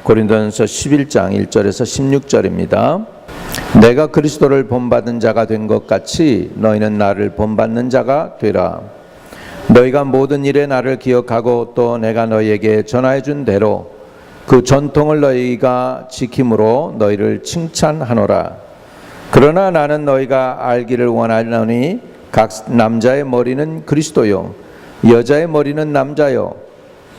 고린도전서 11장 1절에서 16절입니다. 내가 그리스도를 본받은 자가 된 것 같이 너희는 나를 본받는 자가 되라. 너희가 모든 일에 나를 기억하고 또 내가 너희에게 전하여 준 대로 그 전통을 너희가 지킴으로 너희를 칭찬하노라. 그러나 나는 너희가 알기를 원하노니 각 남자의 머리는 그리스도요 여자의 머리는 남자요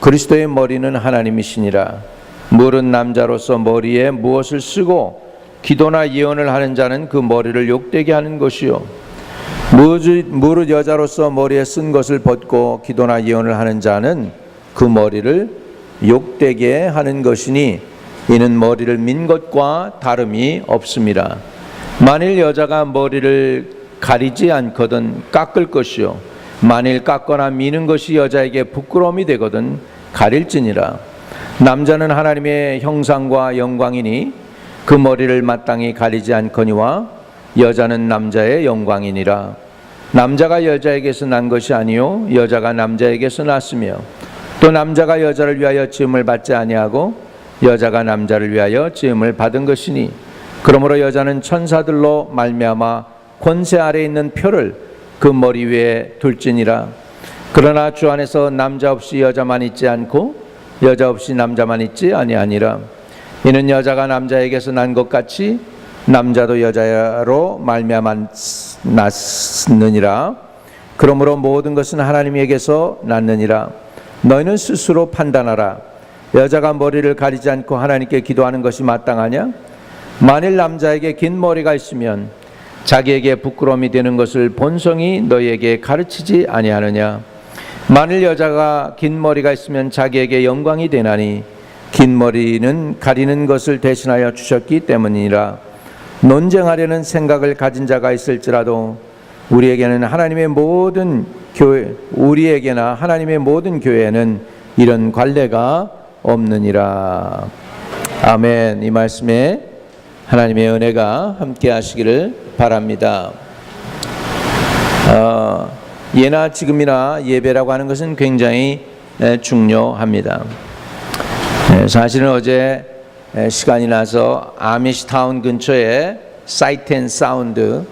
그리스도의 머리는 하나님이시니라. 무릇 남자로서 머리에 무엇을 쓰고 기도나 예언을 하는 자는 그 머리를 욕되게 하는 것이요 무릇 여자로서 머리에 쓴 것을 벗고 기도나 예언을 하는 자는 그 머리를 욕되게 하는 것이니 이는 머리를 민 것과 다름이 없습니다. 만일 여자가 머리를 가리지 않거든 깎을 것이요 만일 깎거나 미는 것이 여자에게 부끄러움이 되거든 가릴지니라. 남자는 하나님의 형상과 영광이니 그 머리를 마땅히 가리지 않거니와 여자는 남자의 영광이니라. 남자가 여자에게서 난 것이 아니요 여자가 남자에게서 났으며 또 남자가 여자를 위하여 지음을 받지 아니하고 여자가 남자를 위하여 지음을 받은 것이니 그러므로 여자는 천사들로 말미암아 권세 아래 있는 표를 그 머리 위에 둘지니라. 그러나 주 안에서 남자 없이 여자만 있지 않고 여자 없이 남자만 있지 아니하니라. 이는 여자가 남자에게서 난 것 같이 남자도 여자로 말미암아 났느니라. 그러므로 모든 것은 하나님에게서 났느니라. 너희는 스스로 판단하라. 여자가 머리를 가리지 않고 하나님께 기도하는 것이 마땅하냐? 만일 남자에게 긴 머리가 있으면 자기에게 부끄러움이 되는 것을 본성이 너희에게 가르치지 아니하느냐? 만일 여자가 긴 머리가 있으면 자기에게 영광이 되나니 긴 머리는 가리는 것을 대신하여 주셨기 때문이라. 논쟁하려는 생각을 가진 자가 있을지라도 우리에게나 하나님의 모든 교회에는 이런 관례가 없느니라. 아멘. 이 말씀에 하나님의 은혜가 함께 하시기를 바랍니다. 예나 지금이나 예배라고 하는 것은 굉장히 중요합니다. 사실은 어제 시간이 나서 아미시타운 근처에 사이트 앤 사운드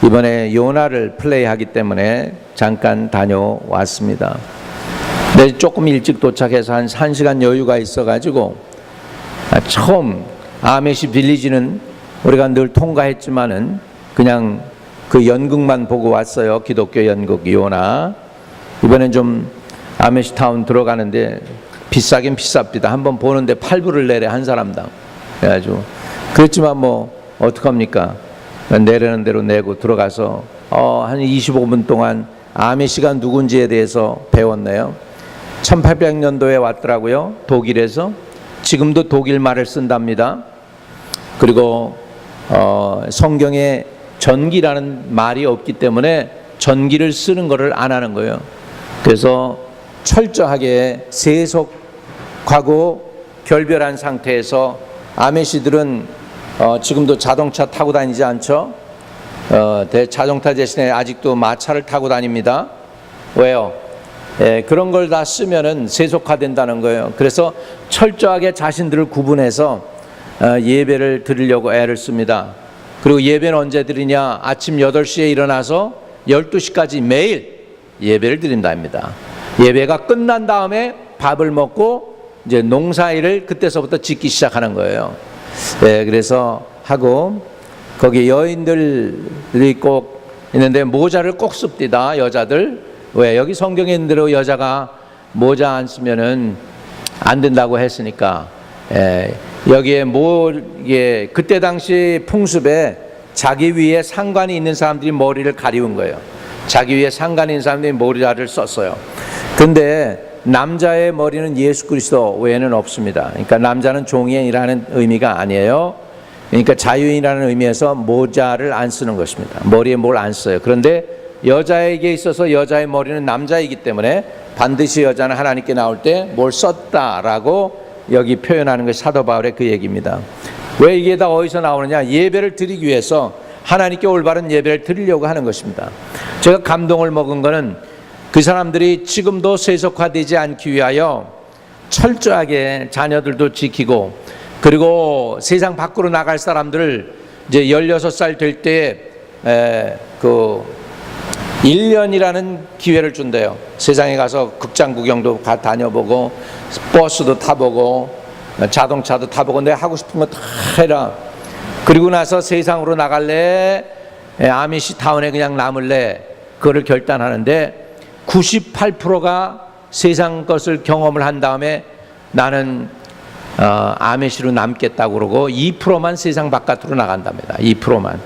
이번에 요나를 플레이하기 때문에 잠깐 다녀왔습니다. 근데 조금 일찍 도착해서 한 1시간 여유가 있어가지고 처음 아메시 빌리지는 우리가 늘 통과했지만은 그냥 그 연극만 보고 왔어요. 기독교 연극 요나. 이번엔 좀 아메시타운 들어가는데 비싸긴 비쌉니다. 한번 보는데 8불을 내래 한 사람당. 그래가지고 그렇지만 뭐 어떡합니까? 내려는 대로 내고 들어가서 한 25분 동안 아메시가 누군지에 대해서 배웠네요. 1800년도에 왔더라고요. 독일에서. 지금도 독일 말을 쓴답니다. 그리고 성경에 전기라는 말이 없기 때문에 전기를 쓰는 것을 안 하는 거예요. 그래서 철저하게 세속하고 결별한 상태에서 아메시들은 지금도 자동차 타고 다니지 않죠. 자동차 대신에 아직도 마차를 타고 다닙니다. 왜요? 그런 걸 다 쓰면은 세속화된다는 거예요. 그래서 철저하게 자신들을 구분해서 예배를 드리려고 애를 씁니다. 그리고 예배는 언제 드리냐? 아침 8시에 일어나서 12시까지 매일 예배를 드린답니다. 예배가 끝난 다음에 밥을 먹고 이제 농사일을 그때서부터 짓기 시작하는 거예요. 그래서 하고 거기 여인들이 꼭 있는데 모자를 꼭 씁니다. 여자들. 왜? 여기 성경에 있는 대로 여자가 모자 안 쓰면은 안 된다고 했으니까. 여기에 그때 당시 풍습에 자기 위에 상관이 있는 사람들이 머리를 가리운 거예요. 자기 위에 상관이 있는 사람들이 모자를 썼어요. 근데 남자의 머리는 예수 그리스도 외에는 없습니다. 그러니까 남자는 종이라는 의미가 아니에요. 그러니까 자유인이라는 의미에서 모자를 안 쓰는 것입니다. 머리에 뭘 안 써요. 그런데 여자에게 있어서 여자의 머리는 남자이기 때문에 반드시 여자는 하나님께 나올 때 뭘 썼다라고 여기 표현하는 것이 사도 바울의 그 얘기입니다. 왜 이게 다 어디서 나오느냐? 예배를 드리기 위해서 하나님께 올바른 예배를 드리려고 하는 것입니다. 제가 감동을 먹은 거는 그 사람들이 지금도 세속화되지 않기 위하여 철저하게 자녀들도 지키고 그리고 세상 밖으로 나갈 사람들을 이제 16살 될 때 그 1년이라는 기회를 준대요. 세상에 가서 극장 구경도 다녀보고 버스도 타보고 자동차도 타보고 내가 하고 싶은 거 다 해라. 그리고 나서 세상으로 나갈래? 아미시 타운에 그냥 남을래? 그거를 결단하는데 98%가 세상 것을 경험을 한 다음에 나는 아미시로 남겠다고 그러고 2%만 세상 바깥으로 나간답니다. 2%만.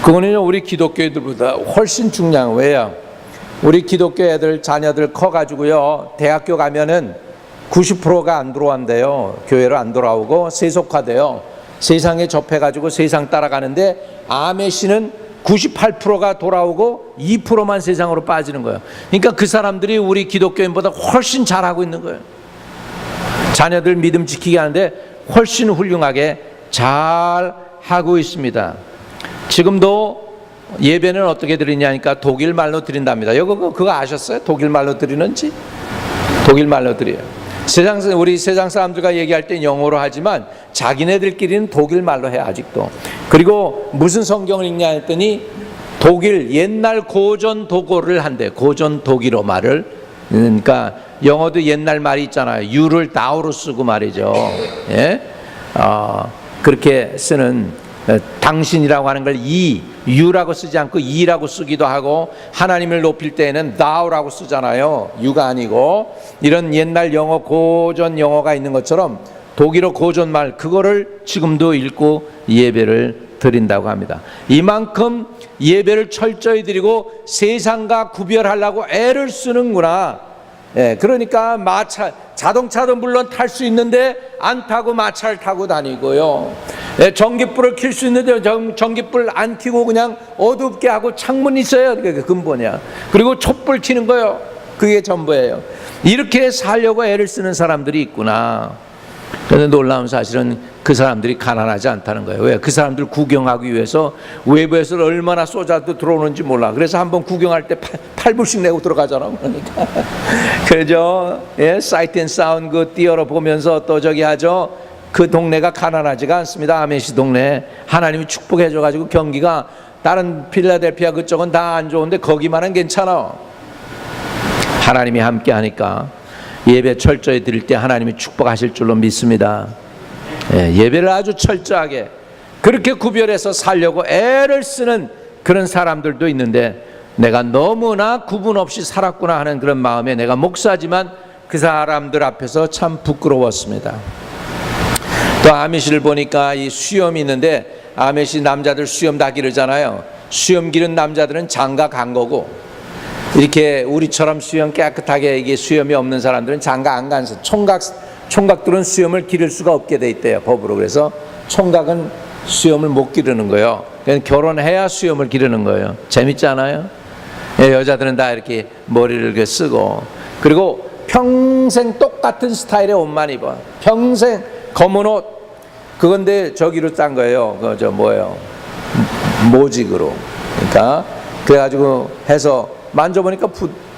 그거는 우리 기독교 애들보다 훨씬 중요한 거예요. 우리 기독교 애들 자녀들 커가지고요, 대학교 가면은 90%가 안 들어온대요. 교회로 안 돌아오고 세속화돼요. 세상에 접해가지고 세상 따라가는데 아메시는 98%가 돌아오고 2%만 세상으로 빠지는 거예요. 그러니까 그 사람들이 우리 기독교인보다 훨씬 잘하고 있는 거예요. 자녀들 믿음 지키게 하는데 훨씬 훌륭하게 잘 하고 있습니다. 지금도 예배는 어떻게 드리냐니까 독일 말로 드린답니다. 그거 아셨어요? 독일 말로 드리는지? 독일 말로 드려요. 우리 세상 사람들과 얘기할 때 영어로 하지만 자기네들끼리는 독일 말로 해 아직도. 그리고 무슨 성경을 읽냐 했더니 독일 옛날 고전 독어를 한대. 고전 독일어 말을. 그러니까 영어도 옛날 말이 있잖아요. 유를 다우로 쓰고 말이죠. 예? 그렇게 쓰는 당신이라고 하는 걸 유라고 쓰지 않고 이라고 쓰기도 하고, 하나님을 높일 때에는 thou라고 쓰잖아요. 유가 아니고. 이런 옛날 영어, 고전 영어가 있는 것처럼 독일어 고전 말, 그거를 지금도 읽고 예배를 드린다고 합니다. 이만큼 예배를 철저히 드리고 세상과 구별하려고 애를 쓰는구나. 예, 그러니까 자동차도 물론 탈 수 있는데 안 타고 마차를 타고 다니고요. 예, 전기불을 켤 수 있는데 전기불 안 켜고 그냥 어둡게 하고 창문 있어요. 그게 근본이야. 그리고 촛불 켜는 거예요. 그게 전부예요. 이렇게 살려고 애를 쓰는 사람들이 있구나. 그런데 놀라운 사실은 그 사람들이 가난하지 않다는 거예요. 왜? 그 사람들 구경하기 위해서 외부에서 얼마나 쏘자도 들어오는지 몰라. 그래서 한번 구경할 때 8불씩 내고 들어가잖아. 그러니까 그죠? 예, 사이트 앤 사운드 띄어러 보면서 또 저기 하죠. 그 동네가 가난하지가 않습니다. 아메시 동네. 하나님이 축복해 줘가지고 경기가 다른 필라델피아 그쪽은 다 안 좋은데 거기만은 괜찮아. 하나님이 함께 하니까 예배 철저히 드릴 때 하나님이 축복하실 줄로 믿습니다. 예, 예배를 아주 철저하게 그렇게 구별해서 살려고 애를 쓰는 그런 사람들도 있는데, 내가 너무나 구분 없이 살았구나 하는 그런 마음에 내가 목사지만 그 사람들 앞에서 참 부끄러웠습니다. 또 아미시를 보니까 이 수염이 있는데, 아미시 남자들 수염 다 기르잖아요. 수염 기른 남자들은 장가 간 거고, 이렇게 우리처럼 수염 깨끗하게 이게 수염이 없는 사람들은 장가 안 간서 총각들은 수염을 기를 수가 없게 돼 있대요, 법으로. 그래서 총각은 수염을 못 기르는 거예요. 그냥 결혼해야 수염을 기르는 거예요. 재밌지 않아요? 예, 여자들은 다 이렇게 머리를 이렇게 쓰고, 그리고 평생 똑같은 스타일의 옷만 입어. 평생 검은 옷. 그건데 저기로 딴 거예요. 저 뭐예요? 모직으로. 그러니까 그래가지고 해서 만져보니까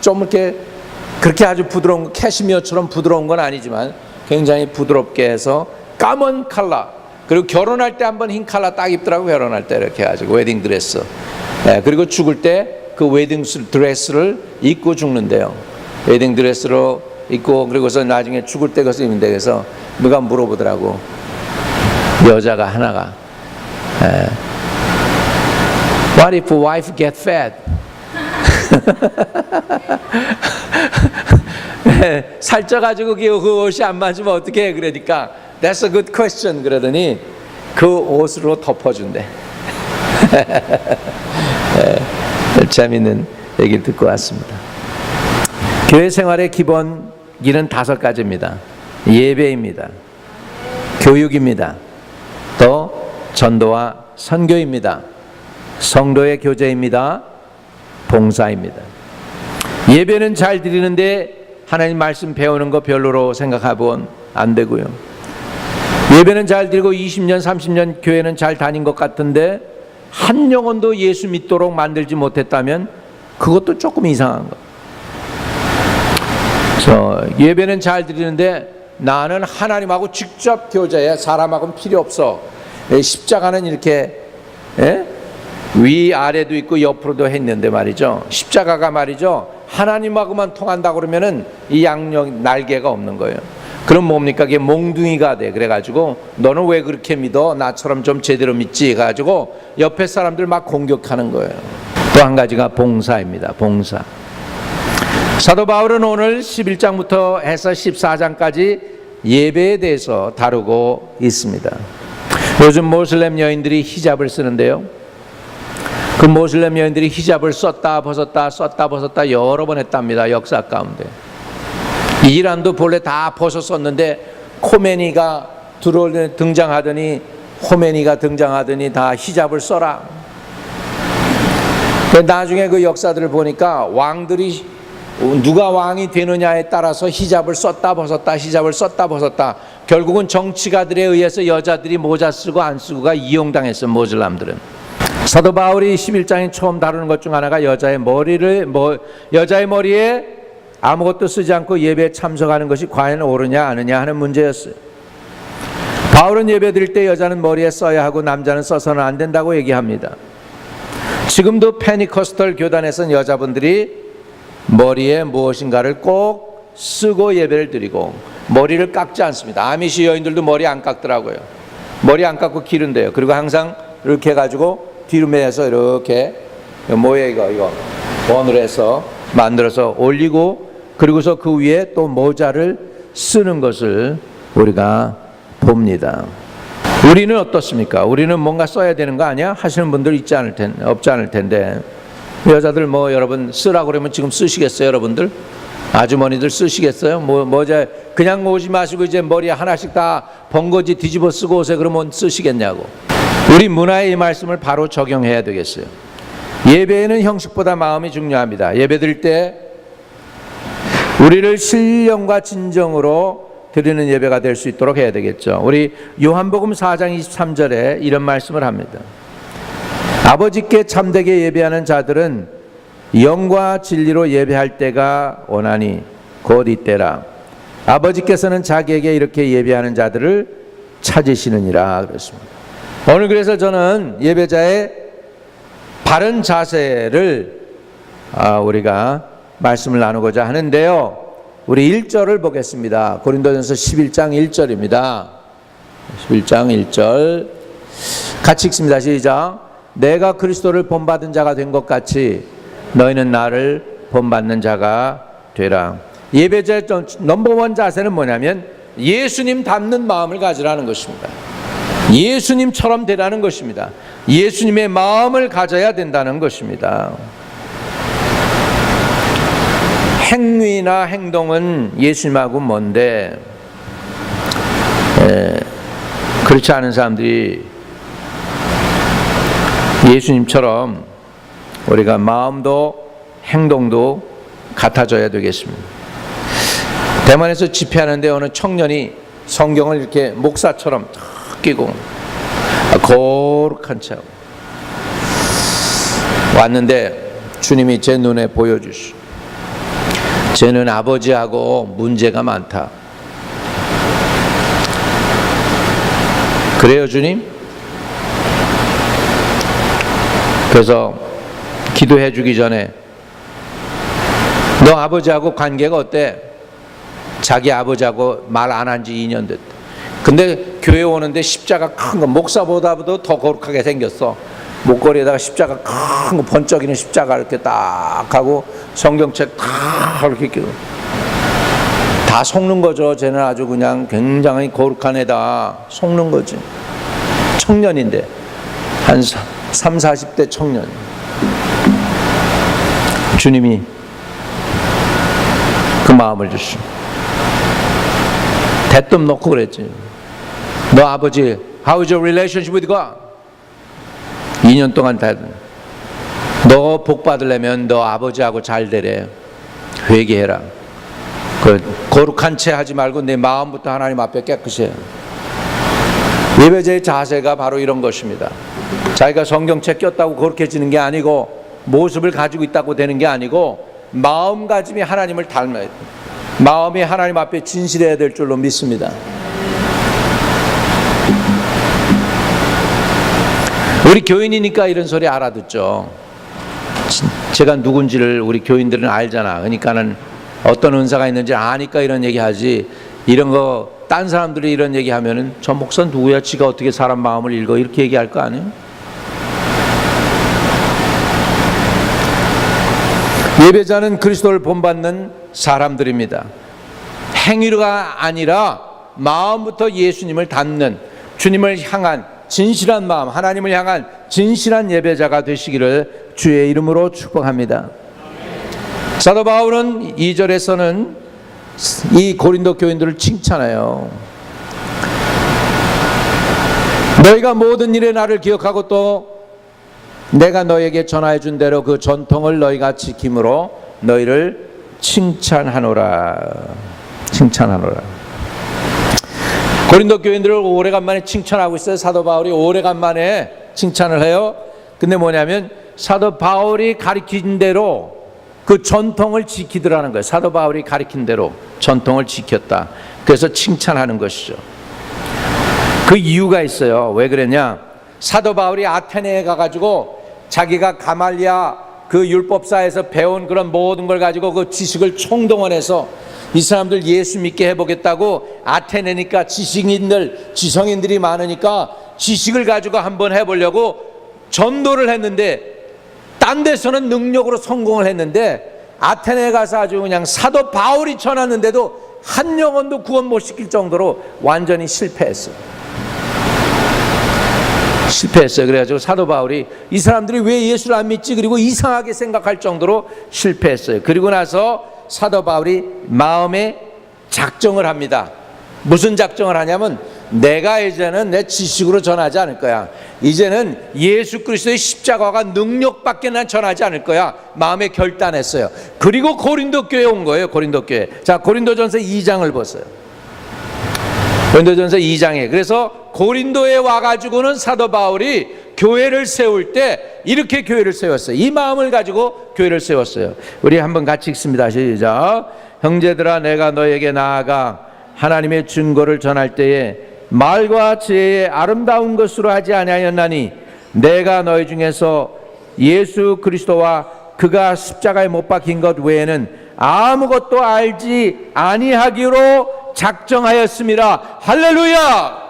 좀 이렇게 그렇게 아주 부드러운, 캐시미어처럼 부드러운 건 아니지만 굉장히 부드럽게 해서 까만 컬러. 그리고 결혼할 때 한번 흰 컬러 딱 입더라고. 결혼할 때 이렇게 해가지고 웨딩 드레스. 네, 그리고 죽을 때 그 웨딩 드레스를 입고 죽는데요. 웨딩 드레스로 입고, 그리고서 나중에 죽을 때 그것을 입는데, 그래서 누가 물어보더라고. 여자가 하나가 What if wife get fat? 살쪄가지고 그 옷이 안 맞으면 어떻게 해? 그러니까 That's a good question. 그러더니 그 옷으로 덮어준대. 재미있는 얘기를 듣고 왔습니다. 교회 생활의 기본 길은 5가지입니다. 예배입니다. 교육입니다. 또 전도와 선교입니다. 성도의 교제입니다. 봉사입니다. 예배는 잘 드리는데 하나님 말씀 배우는 거 별로로 생각하면 안 되고요. 예배는 잘 드리고 20년 30년 교회는 잘 다닌 것 같은데 한 영혼도 예수 믿도록 만들지 못했다면 그것도 조금 이상한 거. 예배는 잘 드리는데 나는 하나님하고 직접 교제해. 사람하고는 필요 없어. 십자가는 이렇게 위아래도 있고 옆으로도 했는데 말이죠. 십자가가 말이죠. 하나님하고만 통한다고 그러면은 이 양옆 날개가 없는 거예요. 그럼 뭡니까? 그게 몽둥이가 돼. 그래가지고 너는 왜 그렇게 믿어? 나처럼 좀 제대로 믿지. 해가지고 옆에 사람들 막 공격하는 거예요. 또 한 가지가 봉사입니다. 봉사. 사도 바울은 오늘 11장부터 해서 14장까지 예배에 대해서 다루고 있습니다. 요즘 모슬렘 여인들이 히잡을 쓰는데요. 그 모슬렘 여인들이 히잡을 썼다 벗었다 썼다 벗었다 여러 번 했답니다. 역사 가운데. 이란도 본래 다 벗었었는데 코메니가 등장하더니 다 히잡을 써라. 나중에 그 역사들을 보니까 왕들이 누가 왕이 되느냐에 따라서 히잡을 썼다 벗었다 히잡을 썼다 벗었다. 결국은 정치가들에 의해서 여자들이 모자 쓰고 안 쓰고가 이용당했어. 모슬람들은. 사도 바울이 11장에 처음 다루는 것 중 하나가 여자의 머리에 아무것도 쓰지 않고 예배에 참석하는 것이 과연 옳으냐 아느냐 하는 문제였어요. 바울은 예배 드릴 때 여자는 머리에 써야 하고 남자는 써서는 안 된다고 얘기합니다. 지금도 페니코스털 교단에서는 여자분들이 머리에 무엇인가를 꼭 쓰고 예배를 드리고 머리를 깎지 않습니다. 아미시 여인들도 머리 안 깎더라고요. 머리 안 깎고 기른대요. 그리고 항상 이렇게 해가지고 뒤로 매서 이렇게 뭐예요 이거 번을 해서 만들어서 올리고 그리고서 그 위에 또 모자를 쓰는 것을 우리가 봅니다. 우리는 어떻습니까? 우리는 뭔가 써야 되는 거 아니야? 하시는 분들 없지 않을 텐데 여자들 뭐 여러분 쓰라고 그러면 지금 쓰시겠어요? 여러분들 아주머니들 쓰시겠어요? 모자 그냥 오지 마시고 이제 머리에 하나씩 다 번거지 뒤집어 쓰고 오세요. 그러면 쓰시겠냐고. 우리 문화의 이 말씀을 바로 적용해야 되겠어요. 예배에는 형식보다 마음이 중요합니다. 예배 드릴 때 우리를 신령과 진정으로 드리는 예배가 될 수 있도록 해야 되겠죠. 우리 요한복음 4장 23절에 이런 말씀을 합니다. 아버지께 참되게 예배하는 자들은 영과 진리로 예배할 때가 오나니 곧 이때라. 아버지께서는 자기에게 이렇게 예배하는 자들을 찾으시느니라 그랬습니다. 오늘 그래서 저는 예배자의 바른 자세를 우리가 말씀을 나누고자 하는데요. 우리 1절을 보겠습니다. 고린도전서 11장 1절입니다. 11장 1절 같이 읽습니다. 시작. 내가 그리스도를 본받은 자가 된 것 같이 너희는 나를 본받는 자가 되라. 예배자의 넘버원 자세는 뭐냐면 예수님 닮는 마음을 가지라는 것입니다. 예수님처럼 되라는 것입니다. 예수님의 마음을 가져야 된다는 것입니다. 행위나 행동은 예수님하고 먼데 그렇지 않은 사람들이 예수님처럼 우리가 마음도 행동도 같아져야 되겠습니다. 대만에서 집회하는데 어느 청년이 성경을 이렇게 목사처럼 끼고 거룩한 척 왔는데 주님이 제 눈에 보여주시. 쟤는 아버지하고 문제가 많다. 그래요, 주님? 그래서 기도해 주기 전에 너 아버지하고 관계가 어때? 자기 아버지하고 말 안 한 지 2년 됐다. 근데 교회 오는데 십자가 큰 거 목사보다도 더 거룩하게 생겼어. 목걸이에다가 십자가 큰 거 번쩍이는 십자가 이렇게 딱 하고 성경책 딱 이렇게 끼고 다 속는 거죠. 쟤는 아주 그냥 굉장히 거룩한 애다. 속는 거지. 청년인데 한 3, 40대 청년. 주님이 그 마음을 주시오. 대뜸 놓고 그랬지. 너 아버지 How is your relationship with God? 2년 동안 다 너 복 받으려면 너 아버지하고 잘 되래. 회개해라. 그 거룩한 채 하지 말고 내 마음부터 하나님 앞에 깨끗이 해. 예배자의 자세가 바로 이런 것입니다. 자기가 성경책 꼈다고 거룩해지는 게 아니고 모습을 가지고 있다고 되는 게 아니고 마음가짐이 하나님을 닮아야 돼. 마음이 하나님 앞에 진실해야 될 줄로 믿습니다. 우리 교인이니까 이런 소리 알아듣죠. 제가 누군지를 우리 교인들은 알잖아. 그러니까는 어떤 은사가 있는지 아니까 이런 얘기하지. 이런 거 딴 사람들이 이런 얘기하면은 저 목사 누구야? 지가 어떻게 사람 마음을 읽어? 이렇게 얘기할 거 아니에요? 예배자는 그리스도를 본받는 사람들입니다. 행위가 아니라 마음부터 예수님을 닮는, 주님을 향한 진실한 마음, 하나님을 향한 진실한 예배자가 되시기를 주의 이름으로 축복합니다. 사도 바울은 2절에서는 이 고린도 교인들을 칭찬해요. 너희가 모든 일에 나를 기억하고 또 내가 너에게 전하여 준 대로 그 전통을 너희가 지킴으로 너희를 칭찬하노라. 칭찬하노라. 고린도 교인들을 오래간만에 칭찬하고 있어요. 사도 바울이 오래간만에 칭찬을 해요. 근데 뭐냐면 사도 바울이 가르친 대로 그 전통을 지키더라는 거예요. 사도 바울이 가르친 대로 전통을 지켰다. 그래서 칭찬하는 것이죠. 그 이유가 있어요. 왜 그랬냐? 사도 바울이 아테네에 가가지고 자기가 가말리아 그 율법사에서 배운 그런 모든 걸 가지고 그 지식을 총동원해서 이 사람들 예수 믿게 해보겠다고, 아테네니까 지성인들이 많으니까 지식을 가지고 한번 해보려고 전도를 했는데, 딴 데서는 능력으로 성공을 했는데 아테네에 가서 아주 그냥 사도 바울이 전하는데도 한 영혼도 구원 못 시킬 정도로 완전히 실패했어요. 그래가지고 사도 바울이 이 사람들이 왜 예수를 안 믿지? 그리고 이상하게 생각할 정도로 실패했어요. 그리고 나서 사도 바울이 마음에 작정을 합니다. 무슨 작정을 하냐면, 내가 이제는 내 지식으로 전하지 않을 거야. 이제는 예수 그리스도의 십자가가 능력밖에 난 전하지 않을 거야. 마음에 결단했어요. 그리고 고린도 교회에 온 거예요. 고린도 교회. 자, 고린도전서 2장을 보세요. 고린도전서 2장에. 그래서 고린도에 와가지고는 사도 바울이 교회를 세울 때 이렇게 교회를 세웠어요. 이 마음을 가지고 교회를 세웠어요. 우리 한번 같이 읽습니다. 시작. 형제들아, 내가 너에게 나아가 하나님의 증거를 전할 때에 말과 지혜의 아름다운 것으로 하지 아니하였나니, 내가 너희 중에서 예수 그리스도와 그가 십자가에 못 박힌 것 외에는 아무것도 알지 아니하기로 작정하였습니다. 할렐루야!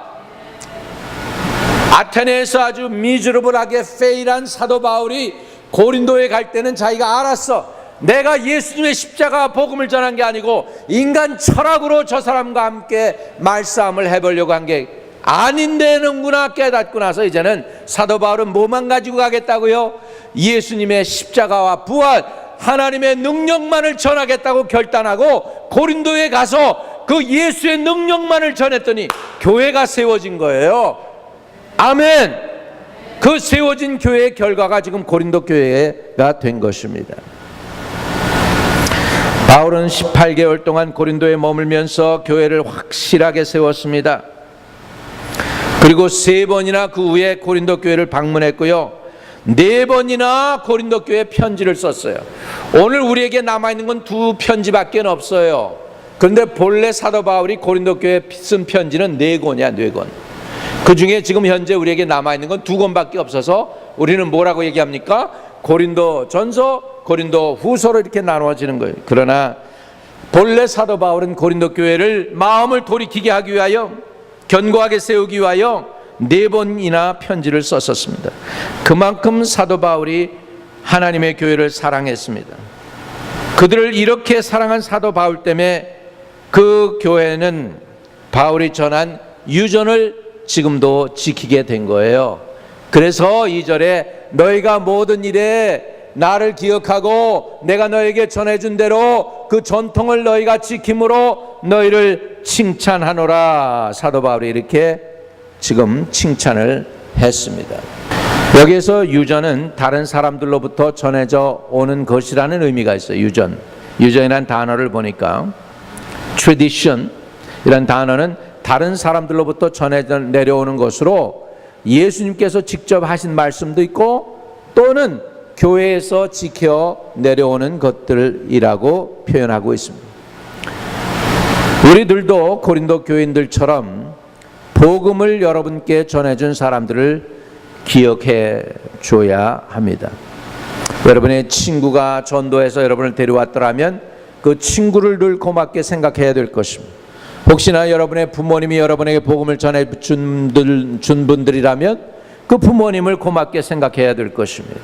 아테네에서 아주 미즈러블하게 페일한 사도 바울이 고린도에 갈 때는 자기가 알았어. 내가 예수님의 십자가 복음을 전한 게 아니고 인간 철학으로 저 사람과 함께 말싸움을 해보려고 한 게 아닌데는구나 깨닫고 나서 이제는 사도 바울은 뭐만 가지고 가겠다고요? 예수님의 십자가와 부활, 하나님의 능력만을 전하겠다고 결단하고 고린도에 가서 그 예수의 능력만을 전했더니 교회가 세워진 거예요. 아멘. 그 세워진 교회의 결과가 지금 고린도 교회가 된 것입니다. 바울은 18개월 동안 고린도에 머물면서 교회를 확실하게 세웠습니다. 그리고 3번이나 그 후에 고린도 교회를 방문했고요, 4번이나 고린도 교회에 편지를 썼어요. 오늘 우리에게 남아있는 건 2편지밖에 없어요. 그런데 본래 사도 바울이 고린도 교회에 쓴 편지는 4권이야, 4권. 그 중에 지금 현재 우리에게 남아있는 건 2권밖에 없어서 우리는 뭐라고 얘기합니까? 고린도 전서, 고린도 후서로 이렇게 나누어지는 거예요. 그러나 본래 사도 바울은 고린도 교회를 마음을 돌이키게 하기 위하여, 견고하게 세우기 위하여 4번이나 편지를 썼었습니다. 그만큼 사도 바울이 하나님의 교회를 사랑했습니다. 그들을 이렇게 사랑한 사도 바울 때문에 그 교회는 바울이 전한 유전을 지금도 지키게 된 거예요. 그래서 2절에 너희가 모든 일에 나를 기억하고 내가 너에게 전해준 대로 그 전통을 너희가 지킴으로 너희를 칭찬하노라. 사도 바울이 이렇게 지금 칭찬을 했습니다. 여기에서 유전은 다른 사람들로부터 전해져 오는 것이라는 의미가 있어요. 유전이라는 단어를 보니까 tradition 이란 단어는 다른 사람들로부터 전해져 내려오는 것으로 예수님께서 직접 하신 말씀도 있고 또는 교회에서 지켜 내려오는 것들이라고 표현하고 있습니다. 우리들도 고린도 교인들처럼 복음을 여러분께 전해준 사람들을 기억해 줘야 합니다. 여러분의 친구가 전도해서 여러분을 데려왔더라면 그 친구를 늘 고맙게 생각해야 될 것입니다. 혹시나 여러분의 부모님이 여러분에게 복음을 전해준 분들이라면 그 부모님을 고맙게 생각해야 될 것입니다.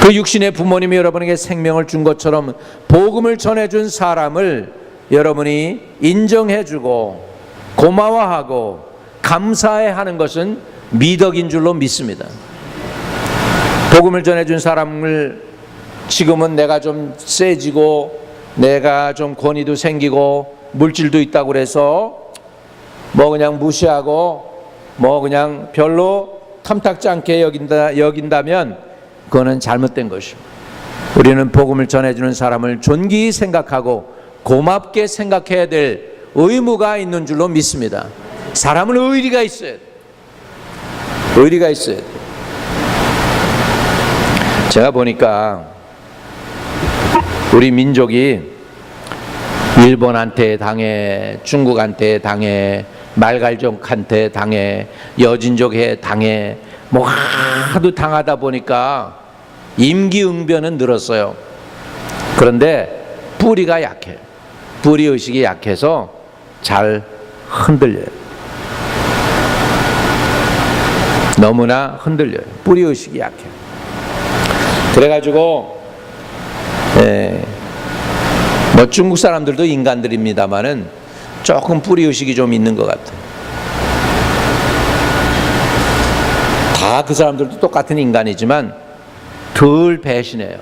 그 육신의 부모님이 여러분에게 생명을 준 것처럼 복음을 전해준 사람을 여러분이 인정해주고 고마워하고 감사해하는 것은 미덕인 줄로 믿습니다. 복음을 전해준 사람을 지금은 내가 좀 세지고 내가 좀 권위도 생기고 물질도 있다고 그래서 뭐 그냥 무시하고 뭐 그냥 별로 탐탁지 않게 여긴다면 그거는 잘못된 것입니다. 우리는 복음을 전해주는 사람을 존귀히 생각하고 고맙게 생각해야 될 의무가 있는 줄로 믿습니다. 사람은 의리가 있어야 돼. 의리가 있어야 돼. 제가 보니까 우리 민족이 일본한테 당해, 중국한테 당해, 말갈족한테 당해, 여진족에 당해, 뭐 하도 당하다 보니까 임기응변은 늘었어요. 그런데 뿌리가 약해. 뿌리의식이 약해서 잘 흔들려요. 너무나 흔들려요. 뿌리의식이 약해. 그래가지고 뭐 중국 사람들도 인간들입니다만은 조금 뿌리의식이 좀 있는 것 같아요. 다 그 사람들도 똑같은 인간이지만 덜 배신해요.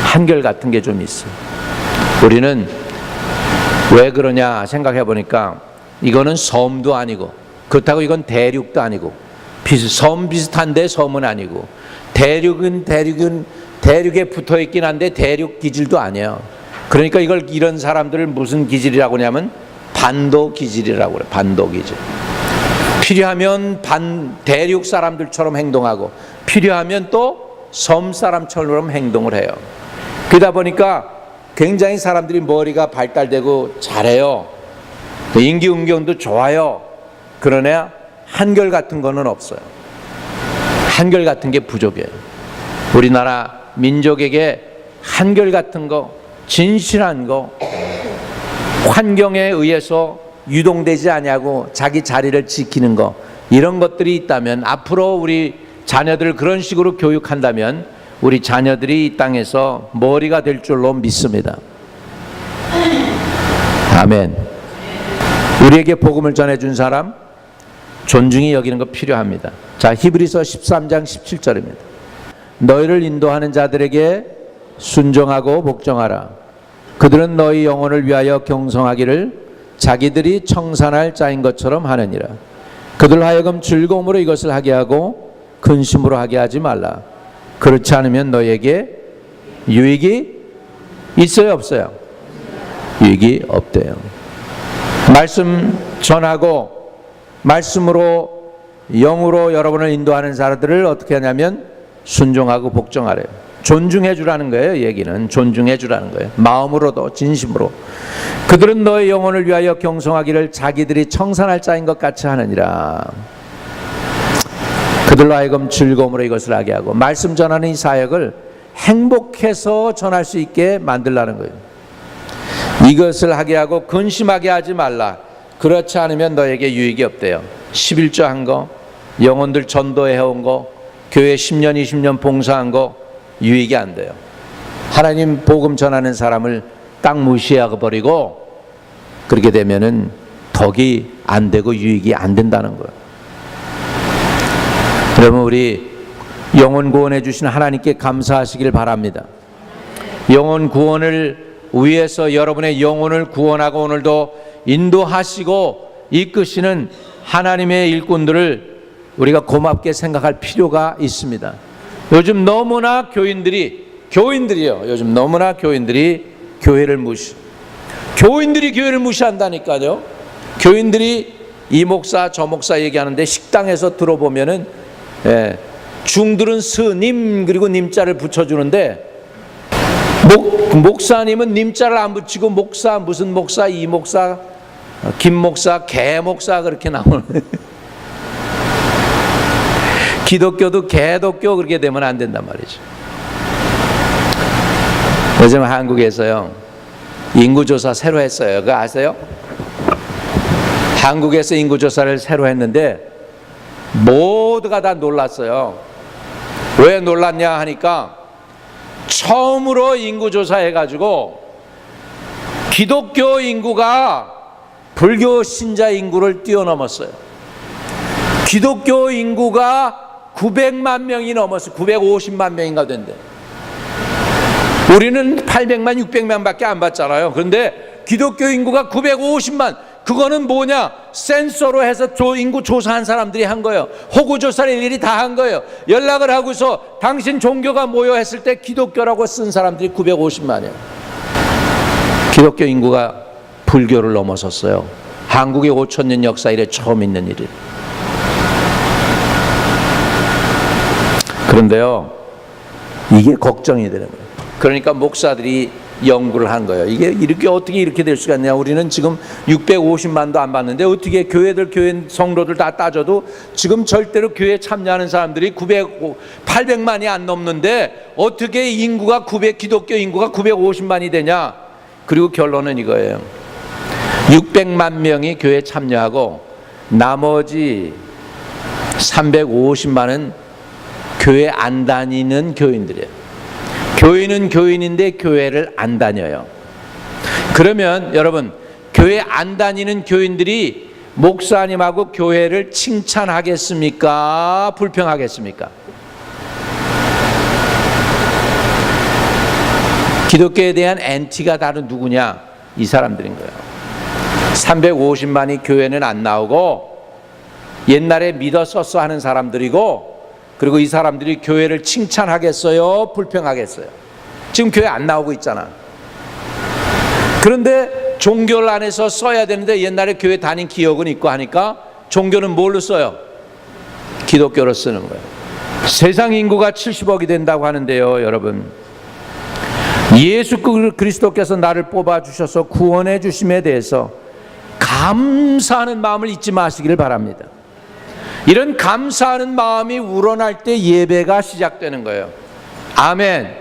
한결같은 게 좀 있어요. 우리는 왜 그러냐 생각해 보니까 이거는 섬도 아니고 그렇다고 이건 대륙도 아니고 섬 비슷한데 섬은 아니고 대륙에 붙어 있긴 한데 대륙 기질도 아니에요. 그러니까 이런 사람들을 무슨 기질이라고 하냐면 반도 기질이라고 그래요. 반도 기질. 필요하면 대륙 사람들처럼 행동하고 필요하면 또 섬 사람처럼 행동을 해요. 그러다 보니까 굉장히 사람들이 머리가 발달되고 잘해요. 인기응변도 좋아요. 그러나 한결같은 거는 없어요. 한결같은 게 부족해요. 우리나라 민족에게 한결같은 거, 진실한 거, 환경에 의해서 유동되지 아니하고 자기 자리를 지키는 거, 이런 것들이 있다면 앞으로 우리 자녀들을 그런 식으로 교육한다면 우리 자녀들이 이 땅에서 머리가 될 줄로 믿습니다. 아멘. 우리에게 복음을 전해준 사람 존중히 여기는 거 필요합니다. 자, 히브리서 13장 17절입니다. 너희를 인도하는 자들에게 순종하고 복종하라. 그들은 너희 영혼을 위하여 경성하기를 자기들이 청산할 자인 것처럼 하느니라. 그들 하여금 즐거움으로 이것을 하게 하고 근심으로 하게 하지 말라. 그렇지 않으면 너희에게 유익이 있어요, 없어요? 유익이 없대요. 말씀 전하고 말씀으로 영으로 여러분을 인도하는 사람들을 어떻게 하냐면 순종하고 복종하래요. 존중해 주라는 거예요. 얘기는 존중해 주라는 거예요. 마음으로도 진심으로. 그들은 너의 영혼을 위하여 경성하기를 자기들이 청산할 자인 것 같이 하느니라. 그들로 하여금 즐거움으로 이것을 하게 하고 말씀 전하는 이 사역을 행복해서 전할 수 있게 만들라는 거예요. 이것을 하게 하고 근심하게 하지 말라. 그렇지 않으면 너에게 유익이 없대요. 11조 한 거, 영혼들 전도해온 거, 교회 10년 20년 봉사한 거 유익이 안 돼요. 하나님 복음 전하는 사람을 딱 무시하고 버리고 그렇게 되면은 덕이 안 되고 유익이 안 된다는 거예요. 그러면 우리 영혼 구원해 주신 하나님께 감사하시길 바랍니다. 영혼 구원을 위해서 여러분의 영혼을 구원하고 오늘도 인도하시고 이끄시는 하나님의 일꾼들을 우리가 고맙게 생각할 필요가 있습니다. 요즘 너무나 교인들이요. 요즘 너무나 교인들이 교회를 교회를 무시한다니까요. 교인들이 이 목사 저 목사 얘기하는데 식당에서 들어보면은 중들은 스님 그리고 님자를 붙여주는데 목사님은 님자를 안 붙이고 목사, 무슨 목사, 이 목사, 김 목사, 개 목사 그렇게 나오는. 기독교도 개독교 그렇게 되면 안 된단 말이죠. 요즘 한국에서요, 인구조사 새로 했어요. 그거 아세요? 한국에서 인구조사를 새로 했는데 모두가 다 놀랐어요. 왜 놀랐냐 하니까 처음으로 인구조사 해가지고 기독교 인구가 불교 신자 인구를 뛰어넘었어요. 기독교 인구가 900만 명이 넘었어요. 950만 명인가 된대. 우리는 800만, 600만 밖에 안 받잖아요. 그런데 기독교 인구가 950만, 그거는 뭐냐? 센서로 해서 인구 조사한 사람들이 한 거예요. 호구조사를 일일이 다 한 거예요. 연락을 하고서 당신 종교가 뭐요? 했을 때 기독교라고 쓴 사람들이 950만이에요. 기독교 인구가 불교를 넘어섰어요. 한국의 5,000년 역사 이래 처음 있는 일이에요. 그런데요, 이게 걱정이 되는 거예요. 그러니까 목사들이 연구를 한 거예요. 이게 어떻게 이렇게 될 수가 있냐. 우리는 지금 650만도 안 받는데 어떻게 교회 성도들 다 따져도 지금 절대로 교회에 참여하는 사람들이 800만이 안 넘는데 어떻게 기독교 인구가 950만이 되냐. 그리고 결론은 이거예요. 600만 명이 교회에 참여하고 나머지 350만은 교회 안 다니는 교인들이에요. 교인은 교인인데 교회를 안 다녀요. 그러면 여러분, 교회 안 다니는 교인들이 목사님하고 교회를 칭찬하겠습니까? 불평하겠습니까? 기독교에 대한 엔티가 다른 누구냐? 이 사람들인 거예요. 350만이 교회는 안 나오고 옛날에 믿었었어 하는 사람들이고, 그리고 이 사람들이 교회를 칭찬하겠어요? 불평하겠어요? 지금 교회 안 나오고 있잖아. 그런데 종교를 안에서 써야 되는데 옛날에 교회 다닌 기억은 있고 하니까 종교는 뭘로 써요? 기독교로 쓰는 거예요. 세상 인구가 70억이 된다고 하는데요, 여러분. 예수 그리스도께서 나를 뽑아주셔서 구원해 주심에 대해서 감사하는 마음을 잊지 마시기를 바랍니다. 이런 감사하는 마음이 우러날 때 예배가 시작되는 거예요. 아멘.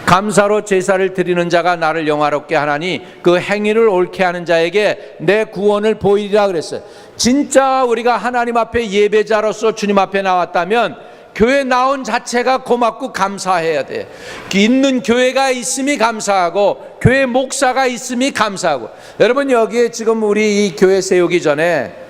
감사로 제사를 드리는 자가 나를 영화롭게 하나니 그 행위를 옳게 하는 자에게 내 구원을 보이리라 그랬어요. 진짜 우리가 하나님 앞에 예배자로서 주님 앞에 나왔다면 교회 나온 자체가 고맙고 감사해야 돼. 있는 교회가 있음이 감사하고 교회 목사가 있음이 감사하고. 여러분, 여기에 지금 우리 이 교회 세우기 전에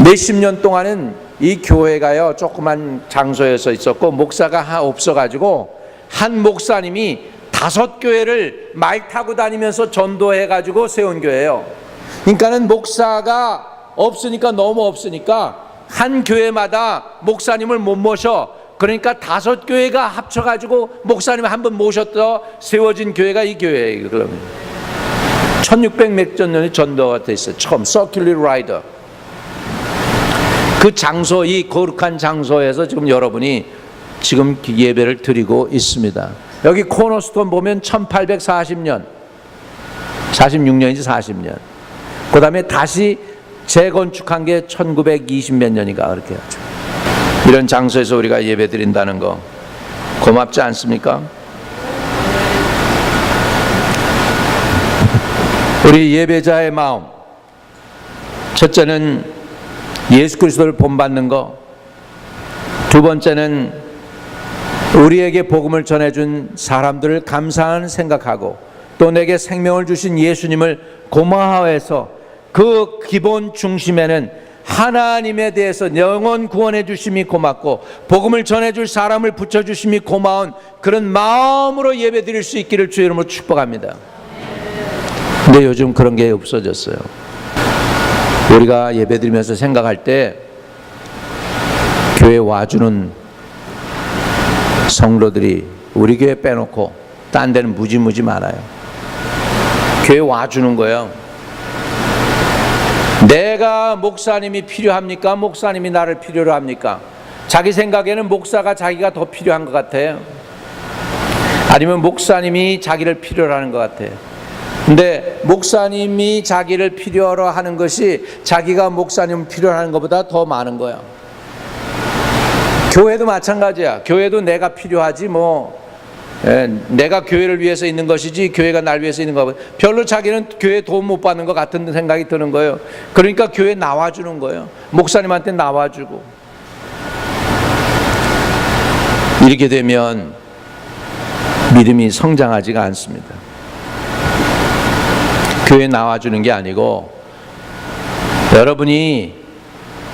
몇십 년 동안은 이 교회가요 조그만 장소에서 있었고 목사가 없어가지고 한 목사님이 5교회를 마이크 타고 다니면서 전도해가지고 세운 교회예요. 그러니까는 목사가 없으니까, 너무 없으니까 한 교회마다 목사님을 못 모셔. 그러니까 5교회가 합쳐가지고 목사님 한 번 모셨더 세워진 교회가 이 교회예요. 그러면 1600 몇 년에 전도가 됐어요. 처음 서큘리 라이더. 그 장소, 이 거룩한 장소에서 지금 여러분이 지금 예배를 드리고 있습니다. 여기 코너스톤 보면 1840년, 46년인지 40년. 그 다음에 다시 재건축한 게 1920 몇 년인가 그렇게 하죠. 이런 장소에서 우리가 예배 드린다는 거 고맙지 않습니까? 우리 예배자의 마음, 첫째는 예수 그리스도를 본받는 거, 두 번째는 우리에게 복음을 전해준 사람들을 감사한 생각하고 또 내게 생명을 주신 예수님을 고마워해서 그 기본 중심에는 하나님에 대해서 영원 구원해 주심이 고맙고 복음을 전해줄 사람을 붙여주심이 고마운 그런 마음으로 예배 드릴 수 있기를 주의 이름으로 축복합니다. 근데 요즘 그런 게 없어졌어요. 우리가 예배 드리면서 생각할 때 교회 와주는 성도들이 우리 교회 빼놓고 딴 데는 무지무지 많아요. 교회 와주는 거예요. 내가 목사님이 필요합니까? 목사님이 나를 필요로 합니까? 자기 생각에는 목사가 자기가 더 필요한 것 같아요. 아니면 목사님이 자기를 필요로 하는 것 같아요. 근데 목사님이 자기를 필요로 하는 것이 자기가 목사님을 필요로 하는 것보다 더 많은 거야. 교회도 마찬가지야. 교회도 내가 필요하지 내가 교회를 위해서 있는 것이지 교회가 날 위해서 있는 거 별로 자기는 교회 도움 못 받는 것 같은 생각이 드는 거예요. 그러니까 교회 나와주는 거예요. 목사님한테 나와주고. 이렇게 되면 믿음이 성장하지가 않습니다. 교회 나와주는 게 아니고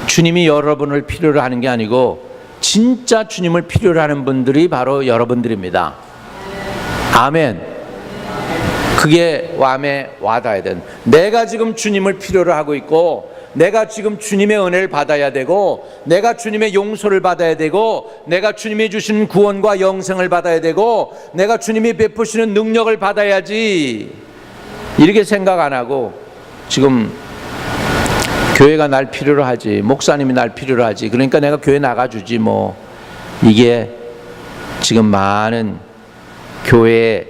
주님이 여러분을 필요로 하는 게 아니고 진짜 주님을 필요로 하는 분들이 바로 여러분들입니다. 아멘. 그게 마음에 와닿아야 돼. 내가 지금 주님을 필요로 하고 있고 내가 지금 주님의 은혜를 받아야 되고 내가 주님의 용서를 받아야 되고 내가 주님이 주시는 구원과 영생을 받아야 되고 내가 주님이 베푸시는 능력을 받아야지. 이렇게 생각 안 하고 지금 교회가 날 필요로 하지, 목사님이 날 필요로 하지, 그러니까 내가 교회 나가주지 이게 지금 많은 교회의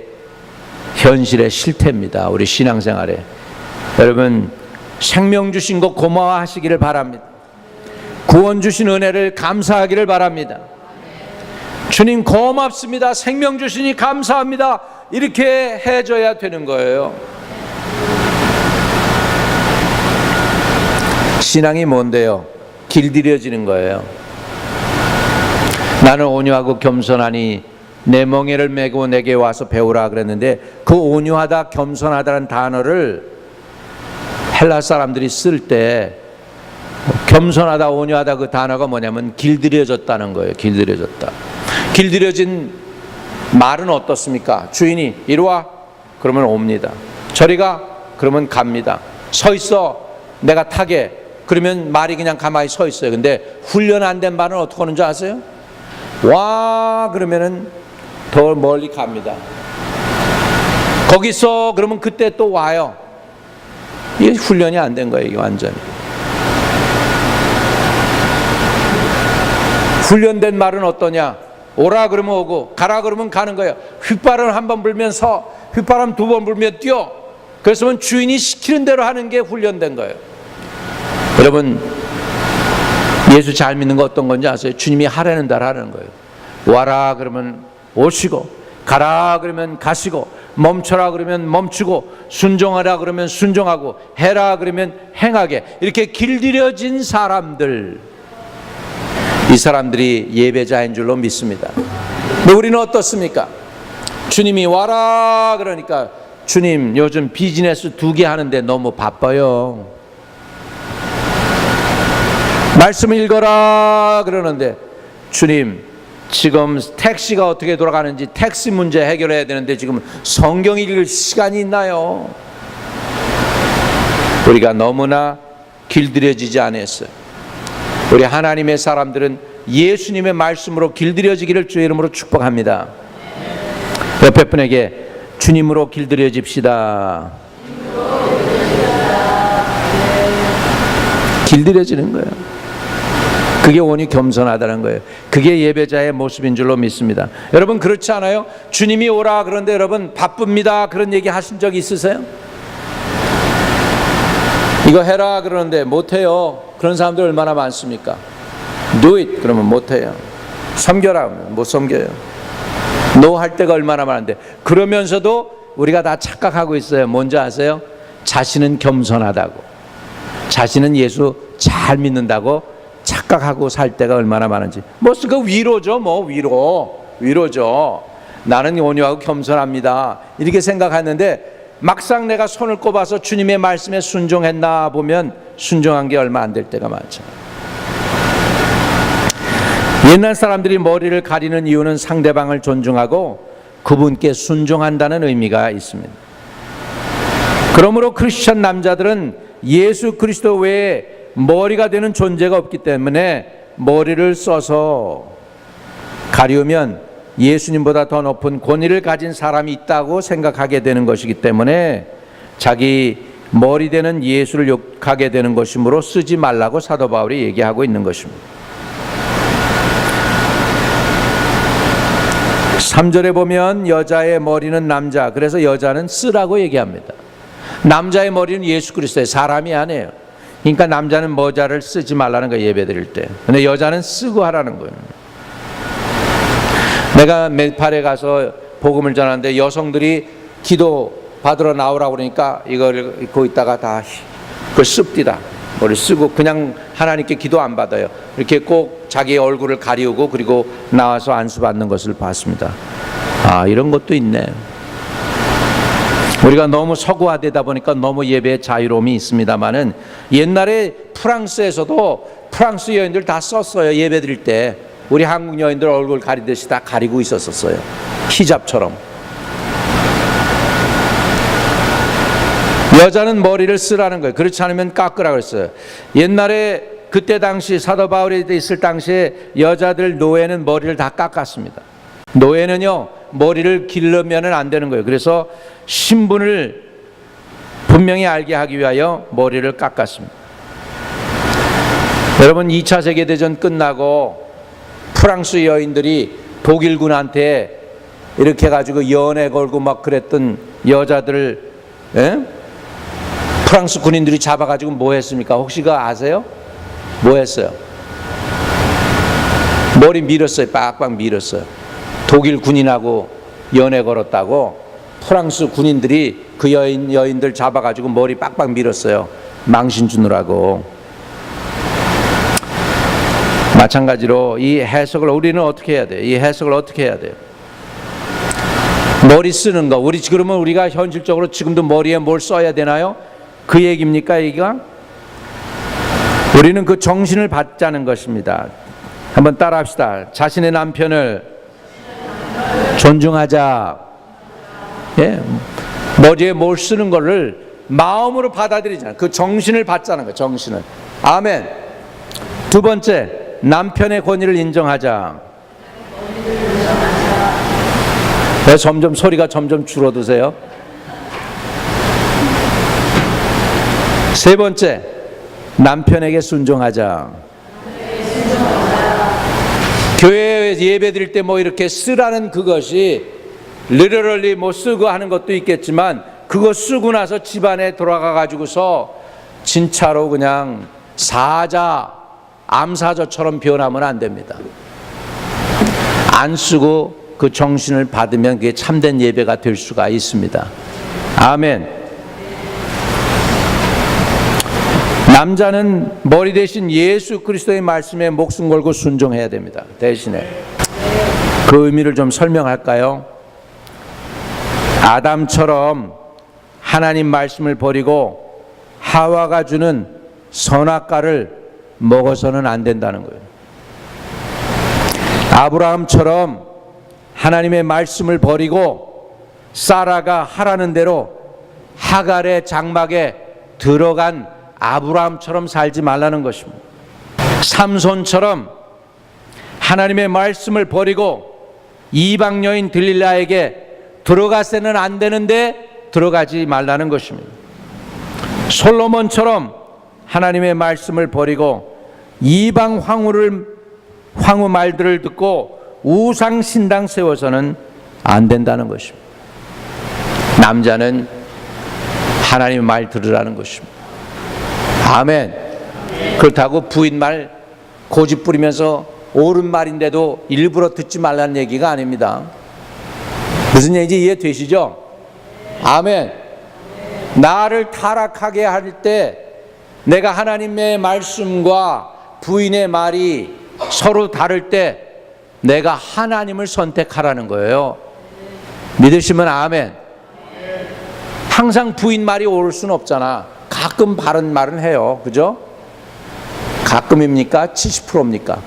현실의 실태입니다. 우리 신앙생활에. 여러분 생명 주신 것 고마워하시기를 바랍니다. 구원 주신 은혜를 감사하기를 바랍니다. 주님 고맙습니다. 생명 주시니 감사합니다. 이렇게 해줘야 되는 거예요. 신앙이 뭔데요? 길들여지는 거예요. 나는 온유하고 겸손하니 내 멍에를 메고 내게 와서 배우라 그랬는데 그 온유하다 겸손하다는 단어를 헬라 사람들이 쓸 때 겸손하다 온유하다 그 단어가 뭐냐면 길들여졌다는 거예요. 길들여졌다. 길들여진 말은 어떻습니까? 주인이 이리 와 그러면 옵니다. 저리 가 그러면 갑니다. 서 있어 내가 타게 그러면 말이 그냥 가만히 서 있어요. 근데 훈련 안 된 말은 어떻게 하는 줄 아세요? 와 그러면은 더 멀리 갑니다. 거기서 그러면 그때 또 와요. 이게 훈련이 안 된 거예요. 이게 완전히. 훈련된 말은 어떠냐? 오라 그러면 오고 가라 그러면 가는 거예요. 휘바람 한 번 불면 서, 휘바람 두 번 불면 뛰어. 그래서 주인이 시키는 대로 하는 게 훈련된 거예요. 여러분 예수 잘 믿는 거 어떤 건지 아세요? 주님이 하라는 대로 하는 거예요. 와라 그러면 오시고 가라 그러면 가시고 멈춰라 그러면 멈추고 순종하라 그러면 순종하고 해라 그러면 행하게 이렇게 길들여진 사람들, 이 사람들이 예배자인 줄로 믿습니다. 근데 우리는 어떻습니까? 주님이 와라 그러니까 주님 요즘 비즈니스 2개 하는데 너무 바빠요. 말씀 읽어라 그러는데 주님 지금 택시가 어떻게 돌아가는지 택시 문제 해결해야 되는데 지금 성경 읽을 시간이 있나요? 우리가 너무나 길들여지지 않았어요. 우리 하나님의 사람들은 예수님의 말씀으로 길들여지기를 주의 이름으로 축복합니다. 옆에 분에게 주님으로 길들여집시다. 길들여지는 거예요. 그게 온유 겸손하다는 거예요. 그게 예배자의 모습인 줄로 믿습니다. 여러분 그렇지 않아요? 주님이 오라 그런데 여러분 바쁩니다 그런 얘기 하신 적 있으세요? 이거 해라 그러는데 못해요. 그런 사람들 얼마나 많습니까? Do it 그러면 못해요. 섬겨라 그러면 못 섬겨요. No 할 때가 얼마나 많은데 그러면서도 우리가 다 착각하고 있어요. 뭔지 아세요? 자신은 겸손하다고, 자신은 예수 잘 믿는다고 착각하고 살 때가 얼마나 많은지. 그 위로죠. 위로죠. 나는 온유하고 겸손합니다 이렇게 생각하는데 막상 내가 손을 꼽아서 주님의 말씀에 순종했나 보면 순종한 게 얼마 안 될 때가 많죠. 옛날 사람들이 머리를 가리는 이유는 상대방을 존중하고 그분께 순종한다는 의미가 있습니다. 그러므로 크리스천 남자들은 예수 그리스도 외에 머리가 되는 존재가 없기 때문에 머리를 써서 가리우면 예수님보다 더 높은 권위를 가진 사람이 있다고 생각하게 되는 것이기 때문에 자기 머리 되는 예수를 욕하게 되는 것이므로 쓰지 말라고 사도 바울이 얘기하고 있는 것입니다. 3절에 보면 여자의 머리는 남자, 그래서 여자는 쓰라고 얘기합니다. 남자의 머리는 예수 그리스도의, 사람이 아니에요. 그러니까 남자는 모자를 쓰지 말라는 거예요, 예배 드릴 때. 근데 여자는 쓰고 하라는 거예요. 내가 메팔에 가서 복음을 전하는데 여성들이 기도 받으러 나오라고 그러니까 이걸 입고 있다가 다 그걸 씁디다. 머리 쓰고 그냥 하나님께 기도 안 받아요. 이렇게 꼭 자기 얼굴을 가리우고 그리고 나와서 안수 받는 것을 봤습니다. 아, 이런 것도 있네. 우리가 너무 서구화되다 보니까 너무 예배에 자유로움이 있습니다만은 옛날에 프랑스에서도 프랑스 여인들 다 썼어요. 예배 드릴 때 우리 한국 여인들 얼굴 가리듯이 다 가리고 있었어요. 히잡처럼. 여자는 머리를 쓰라는 거예요. 그렇지 않으면 깎으라고 했어요. 옛날에 그때 당시 사도 바울이 있을 당시에 여자들 노예는 머리를 다 깎았습니다. 노예는요 머리를 기르면 안 되는 거예요. 그래서 신분을 분명히 알게 하기 위하여 머리를 깎았습니다. 여러분 2차 세계대전 끝나고 프랑스 여인들이 독일군한테 이렇게 해가지고 연애 걸고 막 그랬던 여자들을 프랑스 군인들이 잡아가지고 뭐 했습니까? 혹시 그거 아세요? 뭐 했어요? 머리 밀었어요. 빡빡 밀었어요. 독일 군인하고 연애 걸었다고 프랑스 군인들이 그 여인들 잡아가지고 머리 빡빡 밀었어요. 망신 주느라고. 마찬가지로 이 해석을 우리는 어떻게 해야 돼요? 이 해석을 어떻게 해야 돼요? 머리 쓰는 거. 그러면 우리가 현실적으로 지금도 머리에 뭘 써야 되나요? 그 얘기입니까, 얘기가? 우리는 그 정신을 받자는 것입니다. 한번 따라합시다. 자신의 남편을 존중하자. 예? 머리에 뭘 쓰는 거를 마음으로 받아들이잖아요. 그 정신을 받자는 거예요. 정신을. 아멘. 두 번째, 남편의 권위를 인정하자. 왜 점점 소리가 점점 줄어드세요? 세 번째, 남편에게 순종하자. 교회 예배 드릴 때 뭐 이렇게 쓰라는 그것이 리더럴리 뭐 쓰고 하는 것도 있겠지만 그거 쓰고 나서 집안에 돌아가 가지고서 진짜로 그냥 사자, 암사자처럼 변하면 안 됩니다. 안 쓰고 그 정신을 받으면 그게 참된 예배가 될 수가 있습니다. 아멘. 남자는 머리 대신 예수 그리스도의 말씀에 목숨 걸고 순종해야 됩니다. 대신에 그 의미를 좀 설명할까요? 아담처럼 하나님 말씀을 버리고 하와가 주는 선악과를 먹어서는 안 된다는 거예요. 아브라함처럼 하나님의 말씀을 버리고 사라가 하라는 대로 하갈의 장막에 들어간 아브라함처럼 살지 말라는 것입니다. 삼손처럼 하나님의 말씀을 버리고 이방 여인 들릴라에게 들어가서는 안 되는데 들어가지 말라는 것입니다. 솔로몬처럼 하나님의 말씀을 버리고 이방 황후 말들을 듣고 우상 신당 세워서는 안 된다는 것입니다. 남자는 하나님의 말 들으라는 것입니다. 아멘. 그렇다고 부인 말 고집 부리면서 옳은 말인데도 일부러 듣지 말라는 얘기가 아닙니다. 무슨 얘기인지 이해되시죠? 아멘. 나를 타락하게 할 때 내가 하나님의 말씀과 부인의 말이 서로 다를 때 내가 하나님을 선택하라는 거예요. 믿으시면 아멘. 항상 부인 말이 옳을 수는 없잖아. 가끔 바른 말은 해요. 그죠? 가끔입니까? 70%입니까?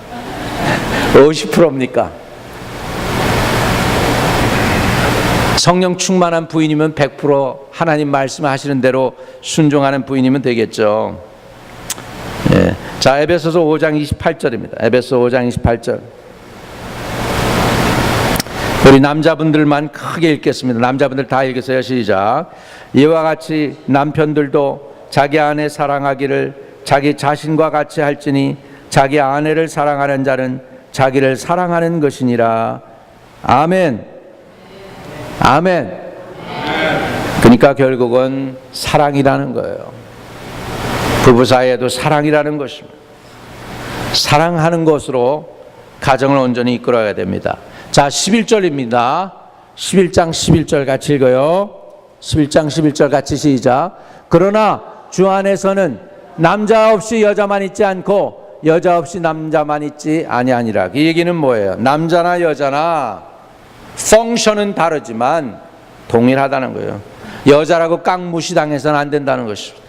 50%입니까? 성령 충만한 부인이면 100% 하나님 말씀하시는 대로 순종하는 부인이면 되겠죠. 예. 자, 에베소서 5장 28절입니다. 에베소 5장 28절. 우리 남자분들만 크게 읽겠습니다. 남자분들 다 읽으세요. 시작. 이와 같이 남편들도 자기 아내 사랑하기를 자기 자신과 같이 할지니 자기 아내를 사랑하는 자는 자기를 사랑하는 것이니라. 아멘. 아멘. 그러니까 결국은 사랑이라는 거예요. 부부 사이에도 사랑이라는 것입니다. 사랑하는 것으로 가정을 온전히 이끌어야 됩니다. 자, 11절입니다. 11장 11절 같이 읽어요. 11장 11절 같이 시작. 그러나 주 안에서는 남자 없이 여자만 있지 않고 여자 없이 남자만 있지 아니하니라. 이 얘기는 뭐예요? 남자나 여자나 펑션은 다르지만 동일하다는 거예요. 여자라고 깡무시당해서는 안 된다는 것입니다.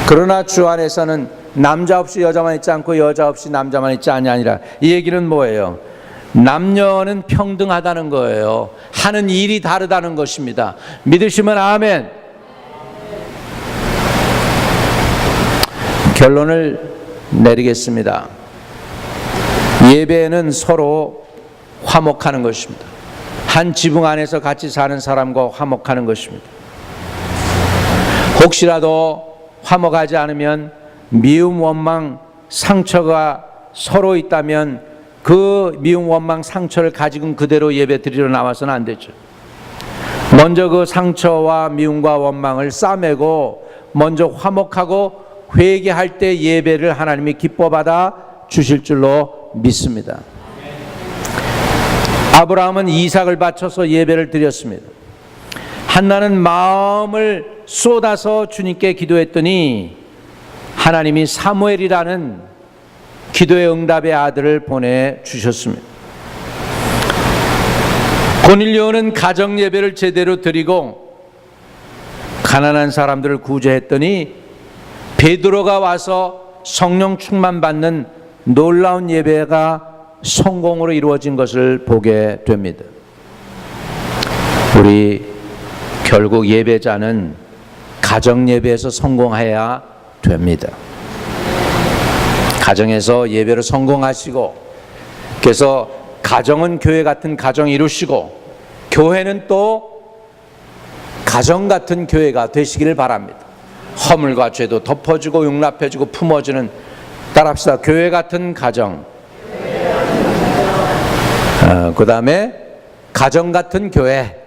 그러나 주 안에서는 남자 없이 여자만 있지 않고 여자 없이 남자만 있지 아니하니라. 이 얘기는 뭐예요? 남녀는 평등하다는 거예요. 하는 일이 다르다는 것입니다. 믿으시면 아멘. 결론을 내리겠습니다. 예배는 서로 화목하는 것입니다. 한 지붕 안에서 같이 사는 사람과 화목하는 것입니다. 혹시라도 화목하지 않으면 미움, 원망, 상처가 서로 있다면 그 미움, 원망, 상처를 가지고 그대로 예배 드리러 나와서는 안 되죠. 먼저 그 상처와 미움과 원망을 싸매고 먼저 화목하고 회개할 때 예배를 하나님이 기뻐받아 주실 줄로 믿습니다. 아브라함은 이삭을 바쳐서 예배를 드렸습니다. 한나는 마음을 쏟아서 주님께 기도했더니 하나님이 사무엘이라는 기도의 응답의 아들을 보내주셨습니다. 고넬료는 가정 예배를 제대로 드리고 가난한 사람들을 구제했더니 베드로가 와서 성령 충만 받는 놀라운 예배가 성공으로 이루어진 것을 보게 됩니다. 우리 결국 예배자는 가정 예배에서 성공해야 됩니다. 가정에서 예배를 성공하시고, 그래서 가정은 교회 같은 가정 이루시고 교회는 또 가정 같은 교회가 되시기를 바랍니다. 허물과 죄도 덮어주고 용납해주고 품어주는, 따라합시다. 교회 같은 가정, 그 다음에 가정 같은 교회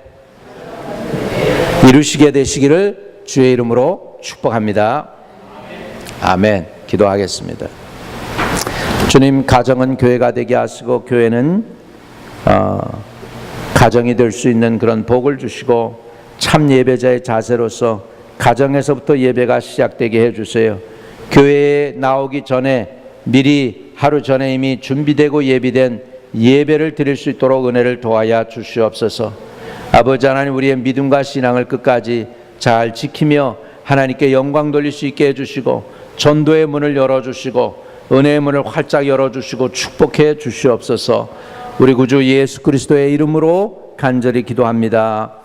이루시게 되시기를 주의 이름으로 축복합니다. 아멘. 기도하겠습니다. 주님, 가정은 교회가 되게 하시고 교회는 가정이 될 수 있는 그런 복을 주시고 참 예배자의 자세로서 가정에서부터 예배가 시작되게 해주세요. 교회에 나오기 전에 미리 하루 전에 이미 준비되고 예비된 예배를 드릴 수 있도록 은혜를 도와야 주시옵소서. 아버지 하나님, 우리의 믿음과 신앙을 끝까지 잘 지키며 하나님께 영광 돌릴 수 있게 해주시고 전도의 문을 열어주시고 은혜의 문을 활짝 열어주시고 축복해 주시옵소서. 우리 구주 예수 그리스도의 이름으로 간절히 기도합니다.